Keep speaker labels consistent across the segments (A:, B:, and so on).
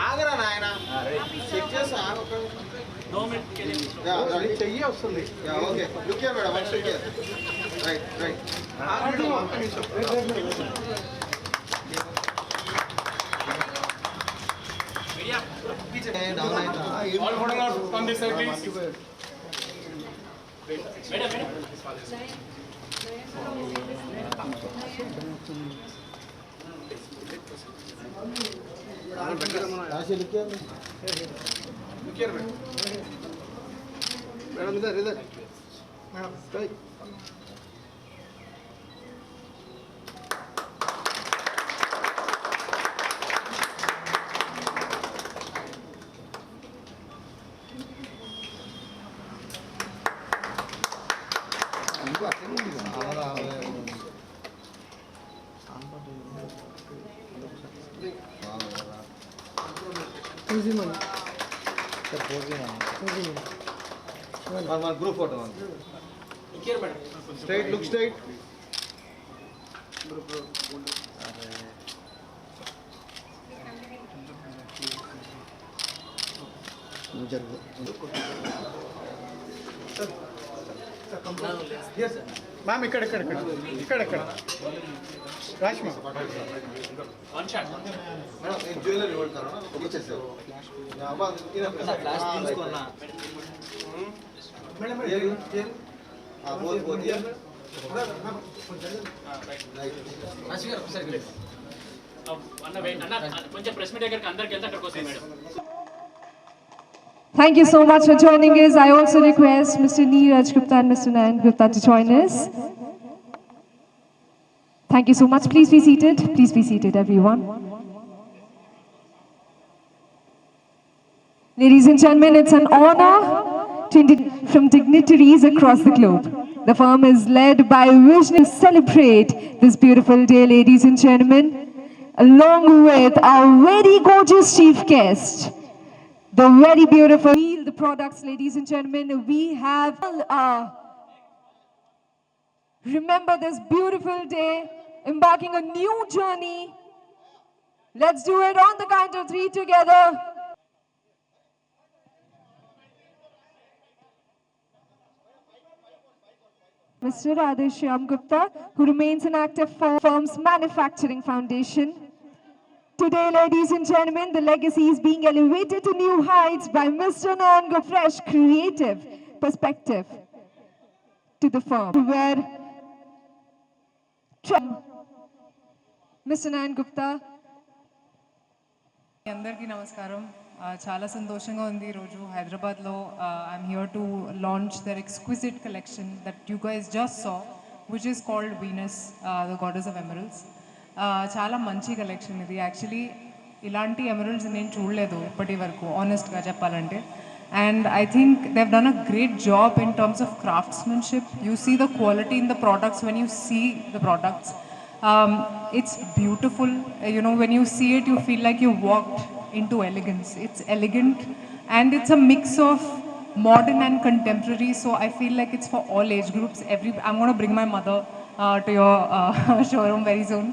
A: ఆగరా నాయన చెక్ చేసి చెయ్యి వస్తుంది okay look here madam one second right right
B: All photographs on this side, please.
A: Madam इधर इधर madam right one group photo one here madam straight look straight
B: Ma'am, ikkada Rashma
A: one shot madam ek jewelry hold karo na पीछे से अब इधर flash pins को ना madam ये हां बहुत ये
C: Thank you so much for joining us. I also request Mr. Neeraj Gupta and Mr. Nayan Gupta to join us. Thank you so much. Please be seated. Please be seated, everyone. Ladies and gentlemen, it's an honor from dignitaries across the globe. The firm is led by vision to celebrate this beautiful day, ladies and gentlemen, along with our very gorgeous chief guest, the very beautiful the products, ladies and gentlemen. We have remember this beautiful day, embarking a new journey. Let's do it on the count of 3 together. Mr. Radheshyam Gupta, who remains an active firm's manufacturing foundation. Today, ladies and gentlemen, the legacy is being elevated to new heights by Mr. Nayan Gupta. Fresh, creative perspective to the firm. Where Mr. Nayan Gupta.
D: అందరికీ నమస్కారం చాలా సంతోషంగా ఉంది ఈరోజు హైదరాబాద్లో I'm here to launch their exquisite collection that you guys just saw which is called Venus the goddess of emeralds చాలా మంచి collection ఇది యాక్చువల్లీ ఇలాంటి ఎమరల్డ్స్ నేను చూడలేదు ఇప్పటి వరకు ఆనెస్ట్గా చెప్పాలంటే and I think they have done a great job in terms of craftsmanship you see the quality in the products when you see the products it's beautiful. You know, when you see it, you feel like you walked into elegance. It's elegant and it's a mix of modern and contemporary. So I feel like it's for all age groups. I'm going to bring my mother to your showroom very soon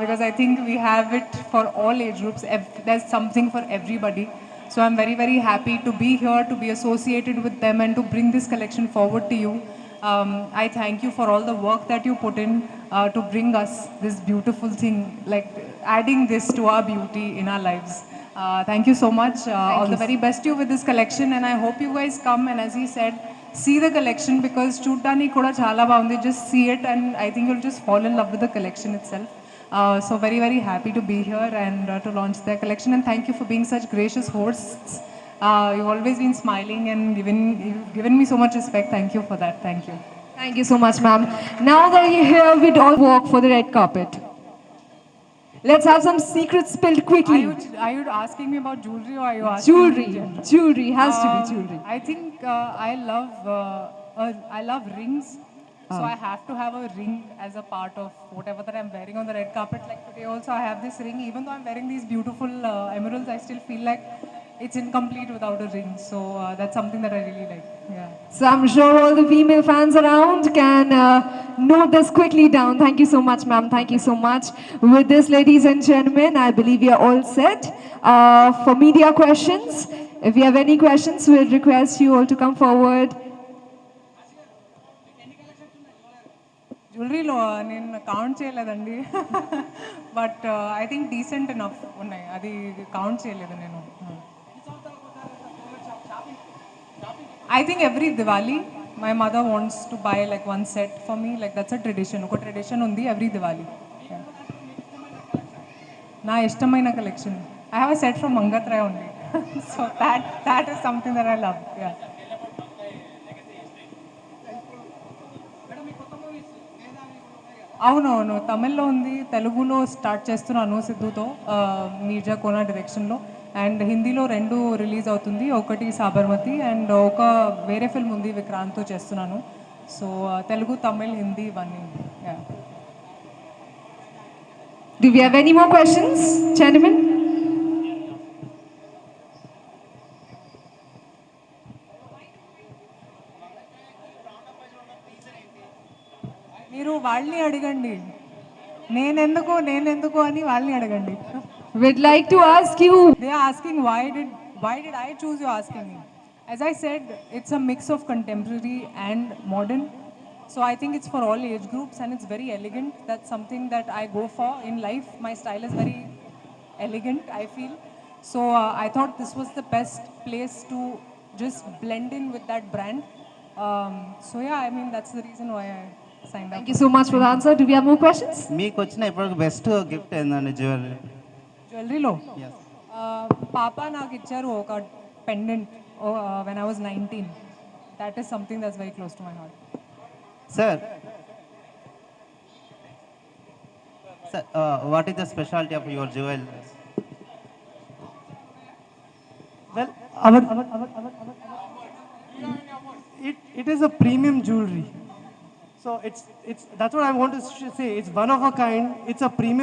D: because I think we have it for all age groups. There's something for everybody. So I'm very, very happy to be here, to be associated with them and to bring this collection forward to you. I thank you for all the work that you put in to bring us this beautiful thing, like adding this to our beauty in our lives. Thank you so much. All the very best to you with this collection, and I hope you guys come and, as he said, see the collection because chudani kuda chala baagundi. Just see it, and I think you'll just fall in love with the collection itself. So very, very happy to be here and to launch their collection, and thank you for being such gracious hosts. You've always been smiling and you've given me so much respect. Thank you for that. Thank you.
C: Thank you so much, ma'am. Now that you're here, we'd all walk for the red carpet. Let's have some secrets spilled quickly.
D: Are you asking me about jewelry or are you asking
C: Jewelry. Jewelry has to be jewelry.
D: I think I love rings. So I have to have a ring as a part of whatever that I'm wearing on the red carpet. Like today also I have this ring. Even though I'm wearing these beautiful emeralds, I still feel like it's incomplete without a ring. So that's something that I really like. Yeah.
C: So I'm sure all the female fans around can note this quickly down. Thank you so much, ma'am. Thank you so much. With this, ladies and gentlemen, I believe we are all set for media questions. If you have any questions, we'll request you all to come forward.
D: జ్యువెలరీలో నేను count చేయలేదండి but I think decent enough ఉన్నాయి అది count చేయలేదు నేను I think every Diwali my mother wants to buy like one set for me like that's a tradition ఒక tradition ఉంది every Diwali నా ఇష్టమైన collection I have a set from Mangatrai ఉంది so that is something that I love ya అవునవును తమిళ్లో ఉంది తెలుగులో start చేస్తున్నాను సిద్ధుతో మీర్జా కోనా డైరెక్షన్లో అండ్ హిందీలో 2 రిలీజ్ అవుతుంది ఒకటి సాబర్మతి అండ్ ఒక వేరే ఫిల్మ్ ఉంది విక్రాంత్తో చేస్తున్నాను సో తెలుగు తమిళ్ హిందీ ఇవన్నీ
C: Do we have any more questions, gentlemen?
D: మీరు వాళ్ళని అడగండి నేనెందుకు అని వాళ్ళని అడగండి
C: We'd like to ask you.
D: They are asking why did I choose you asking me. As I said, it's a mix of contemporary and modern. So I think it's for all age groups and it's very elegant. That's something that I go for in life. My style is very elegant, I feel. So I thought this was the best place to just blend in with that brand. So yeah, I mean that's the reason why I signed up.
C: Thank you so much for the answer. Do we have more questions?
E: మీకు వచ్చిన ఇప్పటికి best gift ఏందండి jewellery
D: జ్యువెలరీలో పాప నాకు ఇచ్చారు ఒక pendant when I was 19 that is something that's very close to my heart
E: sir what is the speciality of your jewellery
F: Well, it is a premium jewelry. So it's that's what I want to say. It's one of a kind. It's a premium.